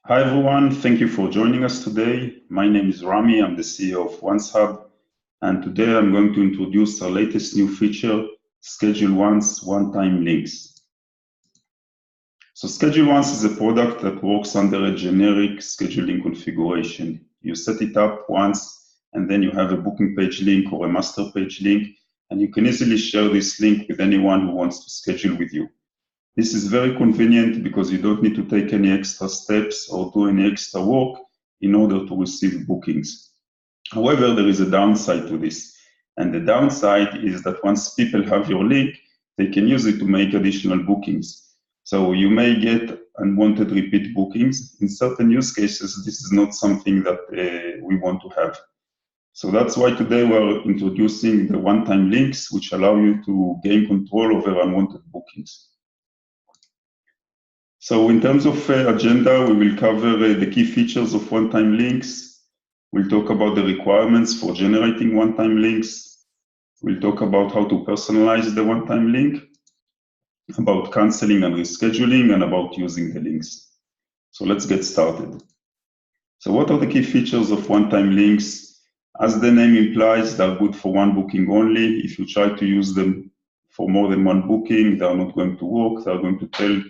Hi everyone, thank you for joining us today. My name is Rami, I'm the CEO of OneShub, and today I'm going to introduce our latest new feature, Schedule Once One-Time Links. So Schedule Once is a product that works under a generic scheduling configuration. You set it up once, and then you have a booking page link or a master page link, and you can easily share this link with anyone who wants to schedule with you. This is very convenient because you don't need to take any extra steps or do any extra work in order to receive bookings. However, there is a downside to this. And the downside is that once people have your link, they can use it to make additional bookings. So you may get unwanted repeat bookings. In certain use cases, this is not something that we want to have. So that's why today we're introducing the one-time links, which allow you to gain control over unwanted bookings. So in terms of agenda, we will cover the key features of one-time links. We'll talk about the requirements for generating one-time links. We'll talk about how to personalize the one-time link, about canceling and rescheduling, and about using the links. So let's get started. So what are the key features of one-time links? As the name implies, they're good for one booking only. If you try to use them for more than one booking, they are not going to work. They are going to tell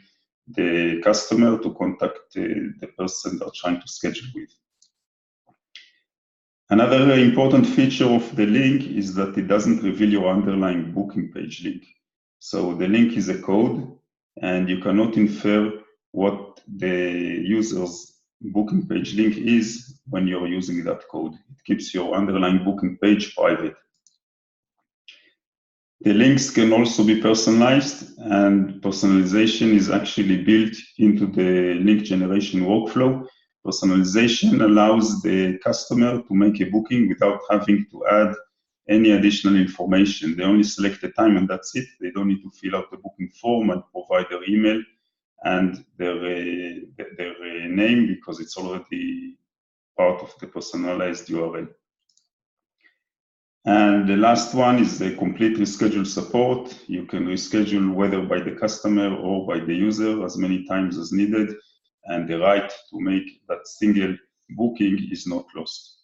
the customer to contact the person they're trying to schedule with. Another important feature of the link is that it doesn't reveal your underlying booking page link. So the link is a code, and you cannot infer what the user's booking page link is when you're using that code. It keeps your underlying booking page private. The links can also be personalized, and personalization is actually built into the link generation workflow. Personalization allows the customer to make a booking without having to add any additional information. They only select the time and that's it. They don't need to fill out the booking form and provide their email and their name because it's already part of the personalized URL. And the last one is the complete reschedule support. You can reschedule whether by the customer or by the user as many times as needed, and the right to make that single booking is not lost.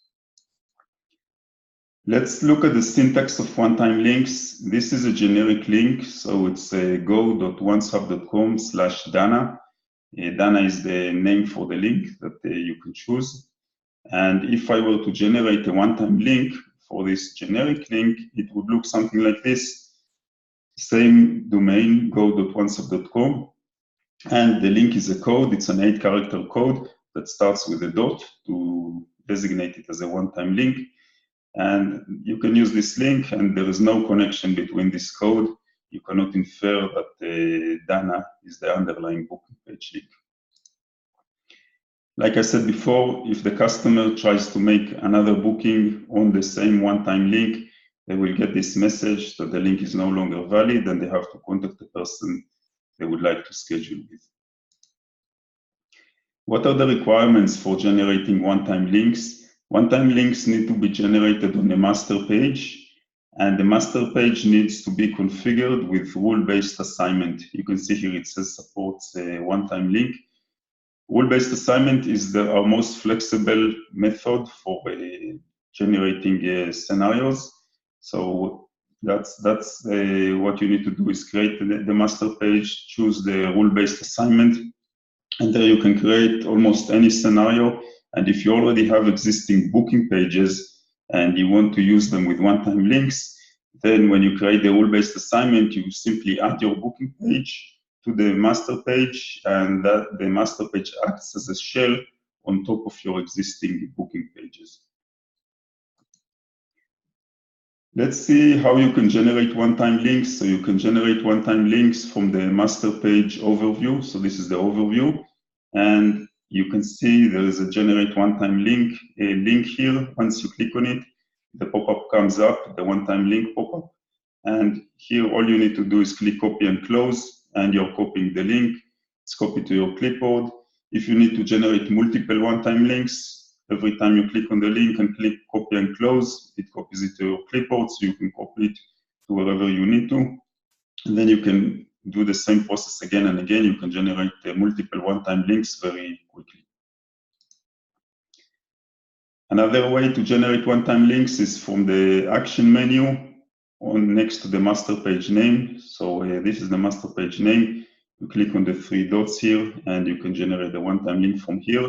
Let's look at the syntax of one-time links. This is a generic link, so it's go.oneshub.com/Dana. Dana is the name for the link that you can choose. And if I were to generate a one-time link for this generic link, it would look something like this. Same domain, go.oneshub.com. And the link is a code. It's an 8-character code that starts with a dot to designate it as a one-time link. And you can use this link, and there is no connection between this code. You cannot infer that Dana is the underlying booking page link. Like I said before, if the customer tries to make another booking on the same one-time link, they will get this message that the link is no longer valid and they have to contact the person they would like to schedule with. What are the requirements for generating one-time links? One-time links need to be generated on the master page, and the master page needs to be configured with rule-based assignment. You can see here it says supports a one-time link. Rule-based assignment is our most flexible method for generating scenarios. So that's what you need to do is create the master page, choose the rule-based assignment, and there you can create almost any scenario. And if you already have existing booking pages and you want to use them with one-time links, then when you create the rule-based assignment, you simply add your booking page to the master page, and that the master page acts as a shell on top of your existing booking pages. Let's see how you can generate one-time links. So you can generate one-time links from the master page overview. So this is the overview, and you can see there is a generate one-time link, a link here. Once you click on it, the pop-up comes up, the one-time link pop-up. And here, all you need to do is click copy and close, and you're copying the link. It's copied to your clipboard. If you need to generate multiple one-time links, every time you click on the link and click copy and close, it copies it to your clipboard, so you can copy it to wherever you need to. And then you can do the same process again and again. You can generate multiple one-time links very quickly. Another way to generate one-time links is from the action menu next to the master page name. So this is the master page name. You click on the 3 dots here and you can generate a one-time link from here.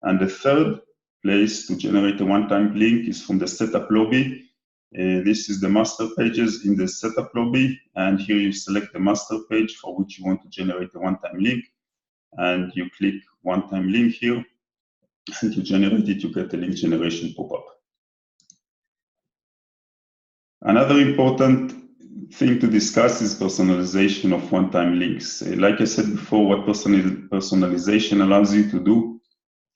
And the third place to generate a one-time link is from the setup lobby. This is the master pages in the setup lobby, and here you select the master page for which you want to generate a one-time link, and you click one-time link here, and you generate it, you get a link generation pop-up. Another important thing to discuss is personalization of one-time links. Like I said before, what personalization allows you to do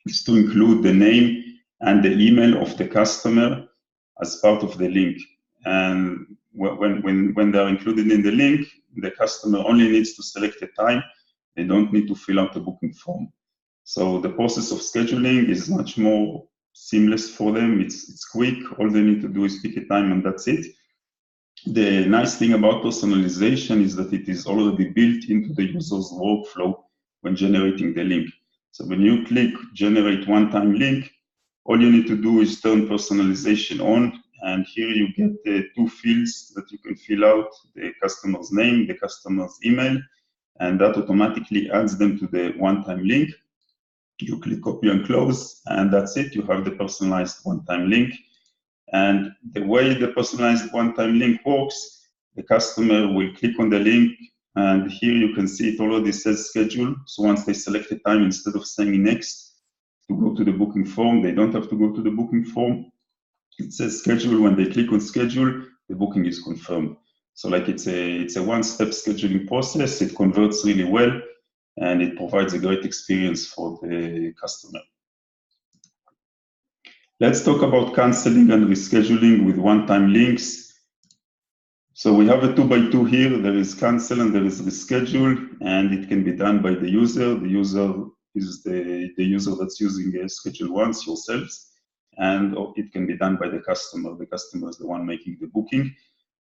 is to include the name and the email of the customer as part of the link. And when they're included in the link, the customer only needs to select a time. They don't need to fill out a booking form. So the process of scheduling is much more seamless for them. It's quick. All they need to do is pick a time and that's it. The nice thing about personalization is that it is already built into the user's workflow when generating the link. So when you click generate one-time link, all you need to do is turn personalization on, and here you get 2 fields that you can fill out: the customer's name, the customer's email, and that automatically adds them to the one-time link. You click copy and close, and that's it. You have the personalized one-time link. And the way the personalized one-time link works, the customer will click on the link, and here you can see it already says schedule. So once they select a time, instead of saying next to go to the booking form, they don't have to go to the booking form. It says schedule. When they click on schedule, the booking is confirmed. So like it's a one-step scheduling process. It converts really well, and it provides a great experience for the customer. Let's talk about canceling and rescheduling with one-time links. So we have a 2x2 here. There is cancel and there is reschedule, and it can be done by the user. The user is the user that's using schedule once, yourselves, and it can be done by the customer. The customer is the one making the booking.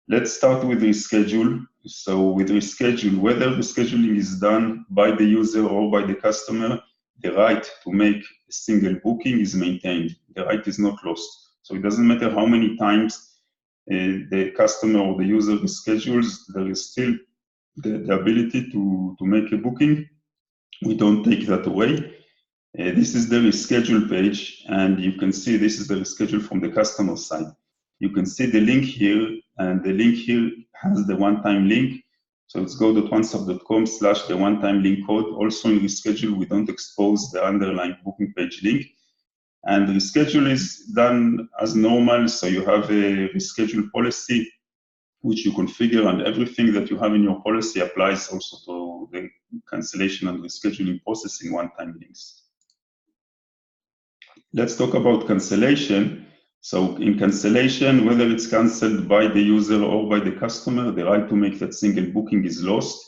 Let's start with reschedule. So with reschedule, whether rescheduling is done by the user or by the customer, the right to make a single booking is maintained. The right is not lost. So it doesn't matter how many times the customer or the user reschedules, there is still the ability to make a booking. We don't take that away. This is the reschedule page, and you can see this is the reschedule from the customer side. You can see the link here, and the link here has the one-time link. So it's go.oneshub.com/the one-time link code. Also in reschedule, we don't expose the underlying booking page link. And reschedule is done as normal. So you have a reschedule policy, which you configure, and everything that you have in your policy applies also to the cancellation and rescheduling process in one-time links. Let's talk about cancellation. So in cancellation, whether it's canceled by the user or by the customer, the right to make that single booking is lost.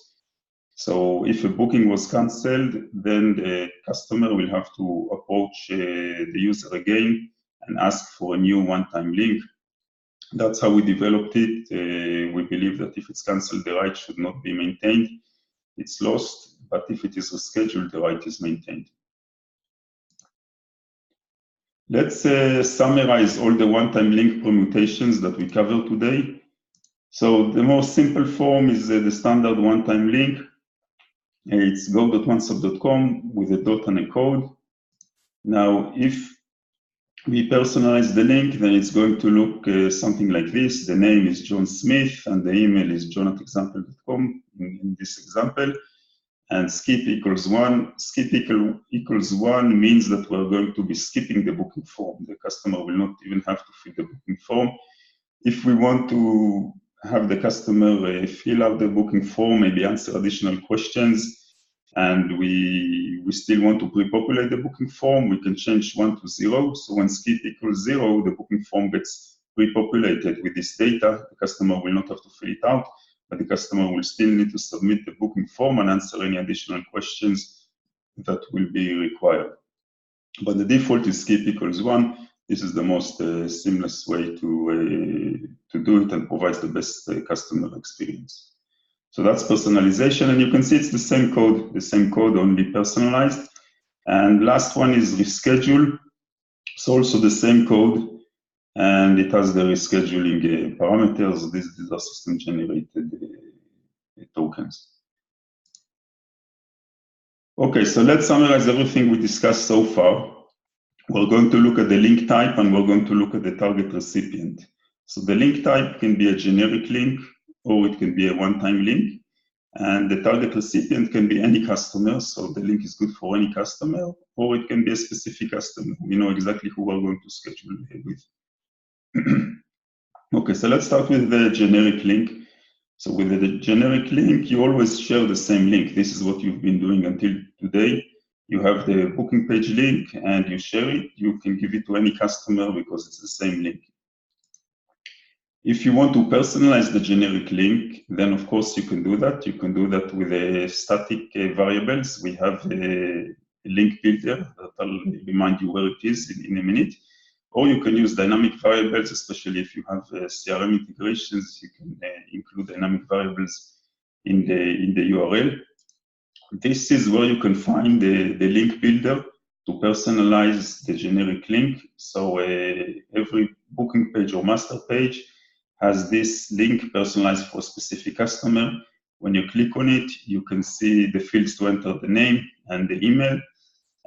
So if a booking was canceled, then the customer will have to approach the user again and ask for a new one-time link. That's how we developed it. We believe that if it's canceled, the right should not be maintained. It's lost, but if it is rescheduled, the right is maintained. Let's summarize all the one-time link permutations that we covered today. So the most simple form is the standard one-time link. It's go.oneshub.com with a dot and a code. Now, if we personalize the link, then it's going to look something like this. The name is John Smith, and the email is john@example.com in this example. And skip equals 1. Skip equals 1 means that we're going to be skipping the booking form. The customer will not even have to fill the booking form. If we want to have the customer fill out the booking form, maybe answer additional questions, and we still want to pre-populate the booking form, we can change 1 to 0. So when skip equals 0, the booking form gets pre-populated with this data. The customer will not have to fill it out, but the customer will still need to submit the booking form and answer any additional questions that will be required. But the default is skip equals 1. This is the most seamless way to do it and provides the best customer experience. So that's personalization, and you can see it's the same code, only personalized. And last one is reschedule. It's also the same code, and it has the rescheduling parameters. These are system-generated tokens. Okay, so let's summarize everything we discussed so far. We're going to look at the link type, and we're going to look at the target recipient. So the link type can be a generic link, or it can be a one-time link. And the target recipient can be any customer, so the link is good for any customer, or it can be a specific customer. We know exactly who we're going to schedule with. Okay, so let's start with the generic link. So with the generic link, you always share the same link. This is what you've been doing until today. You have the booking page link and you share it. You can give it to any customer because it's the same link. If you want to personalize the generic link, then of course you can do that. You can do that with static variables. We have a link builder that I'll remind you where it is in a minute. Or you can use dynamic variables, especially if you have CRM integrations. You can include dynamic variables in the URL. This is where you can find the link builder to personalize the generic link. So every booking page or master page has this link personalized for a specific customer. When you click on it, you can see the fields to enter the name and the email.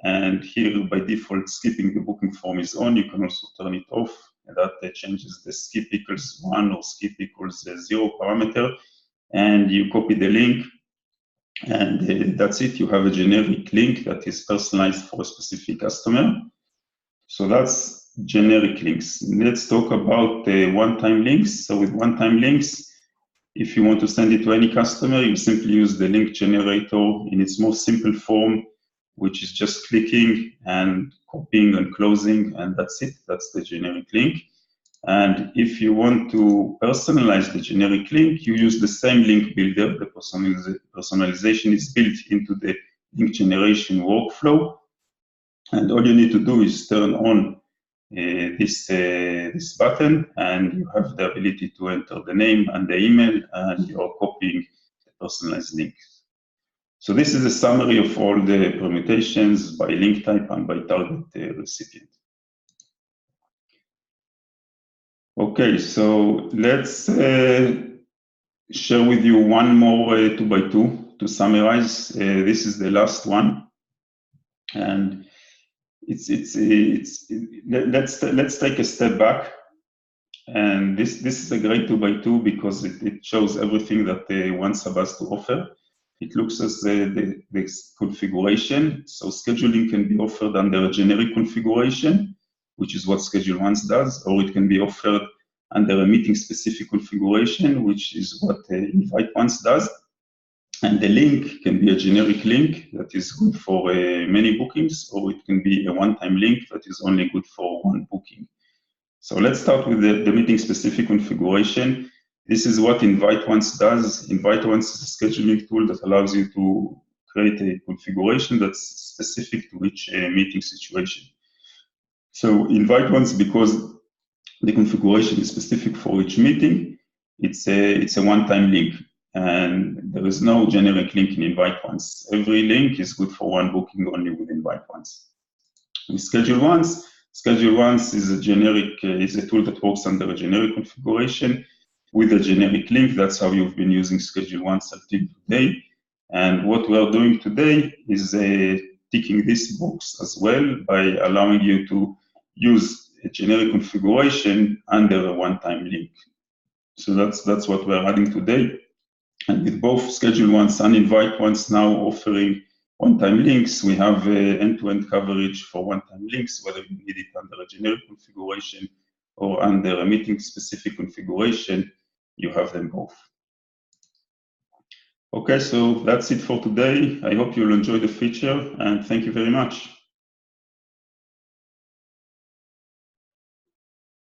And here, by default, skipping the booking form is on. You can also turn it off. And that changes the skip equals 1 or skip equals 0 parameter. And you copy the link. And that's it. You have a generic link that is personalized for a specific customer. So that's generic links. Let's talk about one-time links. So with one-time links, if you want to send it to any customer, you simply use the link generator in its most simple form, which is just clicking and copying and closing, and that's it. That's the generic link. And if you want to personalize the generic link, you use the same link builder. The personalization is built into the link generation workflow. And all you need to do is turn on this button, and you have the ability to enter the name and the email, and you're copying the personalized link. So this is a summary of all the permutations by link type and by target recipient. Okay, so let's share with you one more 2x2 to summarize. This is the last one, and let's take a step back. And this is a great 2x2 because it shows everything that OneSub has to offer. It looks at the configuration. So scheduling can be offered under a generic configuration, which is what Schedule Once does, or it can be offered under a meeting-specific configuration, which is what Invite Once does. And the link can be a generic link that is good for many bookings, or it can be a one-time link that is only good for one booking. So let's start with the meeting-specific configuration. This is what Invite Once does. Invite Once is a scheduling tool that allows you to create a configuration that's specific to each meeting situation. So Invite Once, because the configuration is specific for each meeting, it's a one-time link. And there is no generic link in Invite Once. Every link is good for one booking only with Invite Once. With Schedule Once is a generic, is a tool that works under a generic configuration with a generic link. That's how you've been using Schedule Once until today. And what we are doing today is ticking this box as well by allowing you to use a generic configuration under a one-time link. So that's what we're adding today. And with both Schedule Once and Invite Once now offering one-time links, we have end-to-end coverage for one-time links, whether you need it under a generic configuration or under a meeting-specific configuration, you have them both. Okay, so that's it for today. I hope you'll enjoy the feature, and thank you very much.